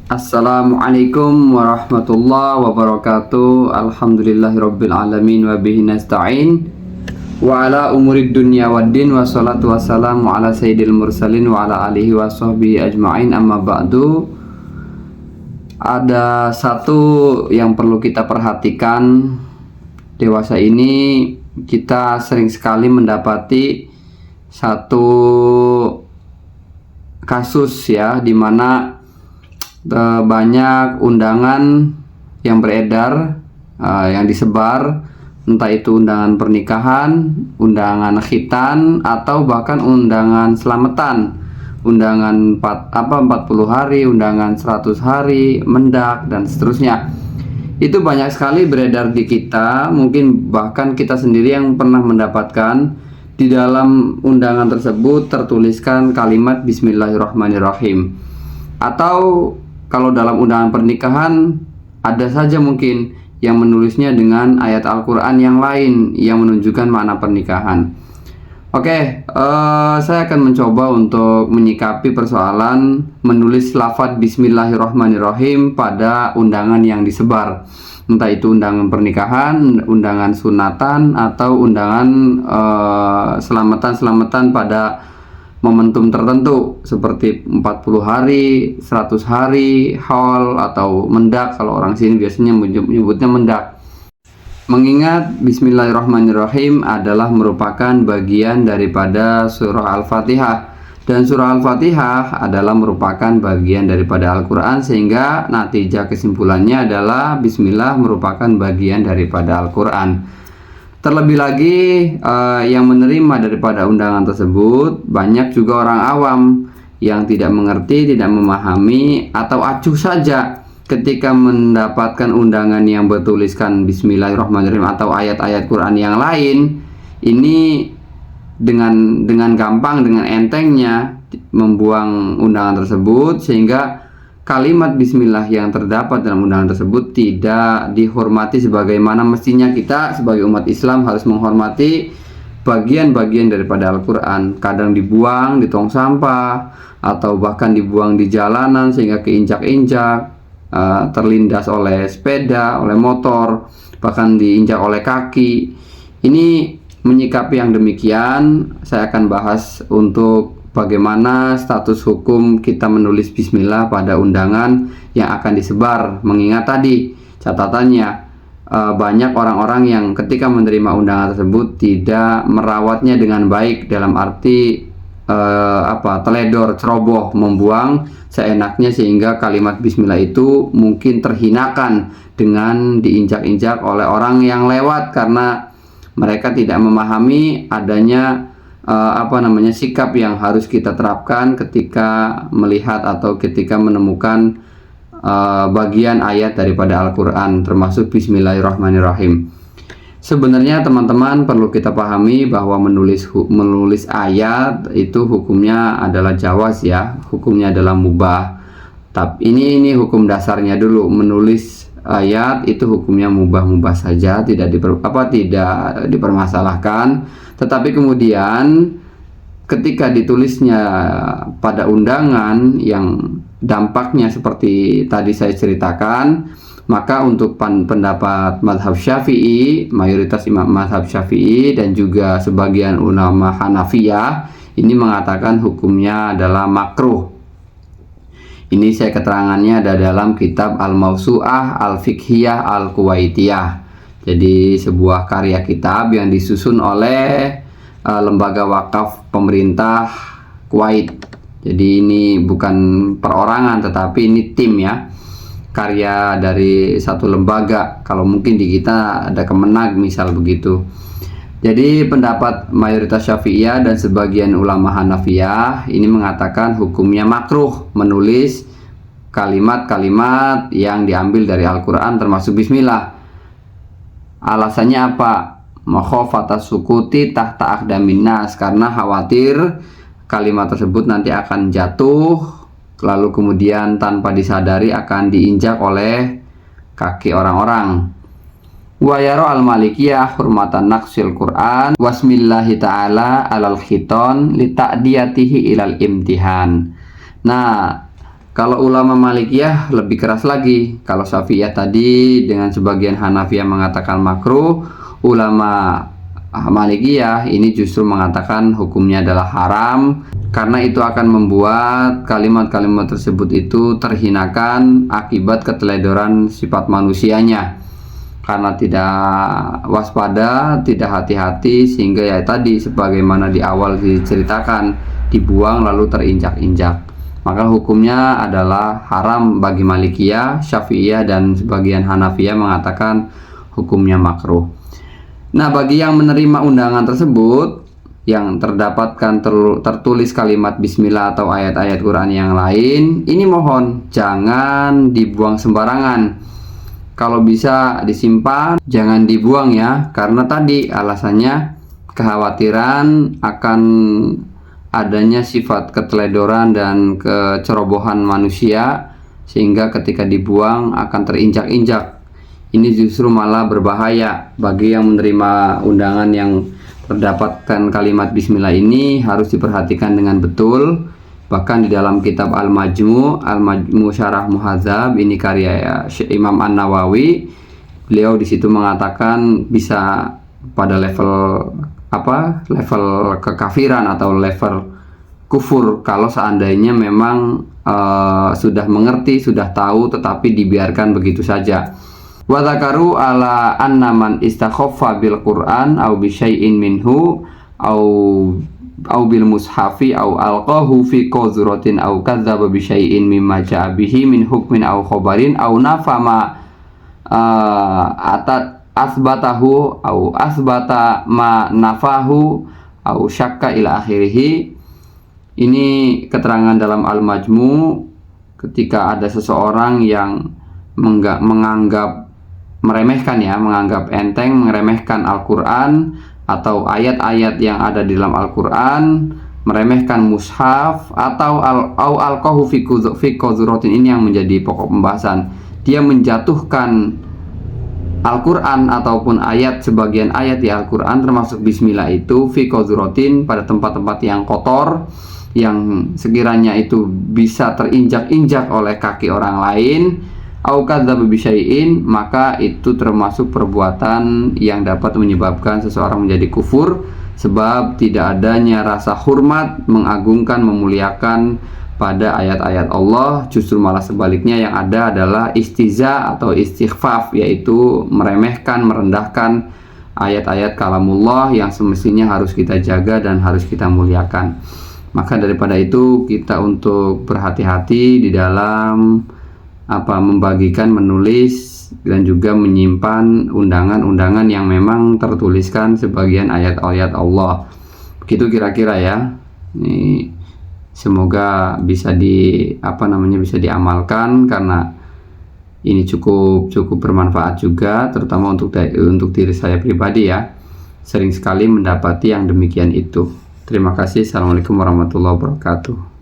Assalamualaikum warahmatullahi wabarakatuh. Alhamdulillahirabbil alamin wa bihi nasta'in wa ala umurid dunya waddin wassalatu wassalamu ala sayyidil mursalin wa ala alihi wa sahbihi ajma'in, amma ba'du. Ada satu yang perlu kita perhatikan. Dewasa ini kita sering sekali mendapati satu kasus ya, dimana banyak undangan yang beredar, yang disebar, entah itu undangan pernikahan, undangan khitan, atau bahkan undangan selamatan, undangan 40 hari, undangan 100 hari, mendak, dan seterusnya. Itu banyak sekali beredar di kita. Mungkin bahkan kita sendiri yang pernah mendapatkan di dalam undangan tersebut tertuliskan kalimat Bismillahirrahmanirrahim. Atau kalau dalam undangan pernikahan ada saja mungkin yang menulisnya dengan ayat Al-Quran yang lain yang menunjukkan makna pernikahan. Oke, saya akan mencoba untuk menyikapi persoalan menulis lafadz Bismillahirrahmanirrahim pada undangan yang disebar, entah itu undangan pernikahan, undangan sunatan, atau undangan selamatan pada momentum tertentu seperti 40 hari, 100 hari, haul, atau mendak. Kalau orang sini biasanya menyebutnya mendak. Mengingat Bismillahirrahmanirrahim adalah merupakan bagian daripada surah Al-Fatihah, dan surah Al-Fatihah adalah merupakan bagian daripada Al-Quran, sehingga natijah kesimpulannya adalah Bismillah merupakan bagian daripada Al-Quran. Terlebih lagi yang menerima daripada undangan tersebut banyak juga orang awam yang tidak mengerti, tidak memahami, atau acuh saja ketika mendapatkan undangan yang bertuliskan Bismillahirrahmanirrahim atau ayat-ayat Quran yang lain. Ini dengan gampang, dengan entengnya membuang undangan tersebut, sehingga kalimat bismillah yang terdapat dalam undangan tersebut tidak dihormati sebagaimana mestinya. Kita sebagai umat Islam harus menghormati bagian-bagian daripada Al-Quran. Kadang dibuang di tong sampah, atau bahkan dibuang di jalanan sehingga keinjak-injak, terlindas oleh sepeda, oleh motor, bahkan diinjak oleh kaki. Ini menyikapi yang demikian, saya akan bahas untuk bagaimana status hukum kita menulis bismillah pada undangan yang akan disebar. Mengingat tadi catatannya, banyak orang-orang yang ketika menerima undangan tersebut tidak merawatnya dengan baik, dalam arti teledor, ceroboh, membuang seenaknya, sehingga kalimat bismillah itu mungkin terhinakan dengan diinjak-injak oleh orang yang lewat karena mereka tidak memahami adanya sikap yang harus kita terapkan ketika melihat atau ketika menemukan bagian ayat daripada Al-Quran, termasuk Bismillahirrahmanirrahim. Sebenarnya teman-teman perlu kita pahami bahwa menulis ayat itu hukumnya adalah jawaz ya, hukumnya adalah mubah. Tapi ini hukum dasarnya dulu. Menulis ayat itu hukumnya mubah-mubah saja, tidak dipermasalahkan. Tetapi kemudian ketika ditulisnya pada undangan yang dampaknya seperti tadi saya ceritakan, maka untuk pendapat mazhab Syafi'i, mayoritas imam mazhab Syafi'i dan juga sebagian ulama Hanafiyah, ini mengatakan hukumnya adalah makruh. Ini saya keterangannya ada dalam kitab Al-Mawsu'ah Al-Fiqhiyah Al-Kuwaitiyah. Jadi sebuah karya kitab yang disusun oleh lembaga wakaf pemerintah Kuwait. Jadi ini bukan perorangan, tetapi ini tim ya, karya dari satu lembaga. Kalau mungkin di kita ada Kemenag misal begitu. Jadi pendapat mayoritas Syafi'iyah dan sebagian ulama Hanafiyah ini mengatakan hukumnya makruh menulis kalimat-kalimat yang diambil dari Al-Quran termasuk bismillah. Alasannya apa? Makhofatas sukuti tahta aqdamin nas, karena khawatir kalimat tersebut nanti akan jatuh, lalu kemudian tanpa disadari akan diinjak oleh kaki orang-orang. Wa yara al-malikiyah hurmatan naqsil Qur'an wasmillahi ta'ala alal khiton li ta'diyatihi ilal imtihan. Nah, Kalau ulama Malikiyah lebih keras lagi. Kalau Syafi'iyah tadi dengan sebagian Hanafiyah mengatakan makruh, ulama Malikiyah ini justru mengatakan hukumnya adalah haram, karena itu akan membuat kalimat-kalimat tersebut itu terhinakan akibat keteledoran sifat manusianya, karena tidak waspada, tidak hati-hati, sehingga ya tadi sebagaimana di awal diceritakan, dibuang lalu terinjak-injak. Maka hukumnya adalah haram bagi Malikiyah, Syafi'iyah, dan sebagian Hanafiyah mengatakan hukumnya makruh. Nah, bagi yang menerima undangan tersebut, yang terdapatkan tertulis kalimat bismillah atau ayat-ayat Quran yang lain, ini mohon jangan dibuang sembarangan. Kalau bisa disimpan, jangan dibuang ya, karena tadi alasannya kekhawatiran akan adanya sifat keteledoran dan kecerobohan manusia, sehingga ketika dibuang akan terinjak-injak. Ini justru malah berbahaya. Bagi yang menerima undangan yang terdapatkan kalimat bismillah ini harus diperhatikan dengan betul. Bahkan di dalam kitab Al-Majmu' Syarah Muhadzab, ini karya Imam An-Nawawi, beliau di situ mengatakan bisa pada level level kekafiran atau level kufur kalau seandainya memang sudah mengerti, sudah tahu, tetapi dibiarkan begitu saja. Wa dzakaru ala anna man istakhaffa bil Qur'an aw bi syai'in minhu aw bil mushafi aw alqahu fi qazratin aw kadzdzaba bi syai'in mimma ja'a bihi min hukmin aw khabarin aw nafama asbatahu au asbata ma nafahu au syakka ila akhirih. Ini keterangan dalam Al-Majmu' ketika ada seseorang yang menganggap menganggap enteng, meremehkan Al-Quran atau ayat-ayat yang ada di dalam Al-Quran, meremehkan mushaf atau alqahu fi qazratin, ini yang menjadi pokok pembahasan. Dia menjatuhkan Al-Quran ataupun sebagian ayat di Al-Quran termasuk bismillah itu fi qazratin, pada tempat-tempat yang kotor, yang sekiranya itu bisa terinjak-injak oleh kaki orang lain, au kadzdzaba bi syai'in, maka itu termasuk perbuatan yang dapat menyebabkan seseorang menjadi kufur, sebab tidak adanya rasa hormat, mengagungkan, memuliakan pada ayat-ayat Allah. Justru malah sebaliknya, yang ada adalah istiza atau istighfaf, yaitu meremehkan, merendahkan ayat-ayat kalamullah yang semestinya harus kita jaga dan harus kita muliakan. Maka daripada itu kita untuk berhati-hati di dalam membagikan, menulis, dan juga menyimpan undangan-undangan yang memang tertuliskan sebagian ayat-ayat Allah. Begitu kira-kira ya. Ini semoga bisa bisa diamalkan, karena ini cukup bermanfaat juga, terutama untuk diri saya pribadi ya. Sering sekali mendapati yang demikian itu. Terima kasih. Assalamualaikum warahmatullahi wabarakatuh.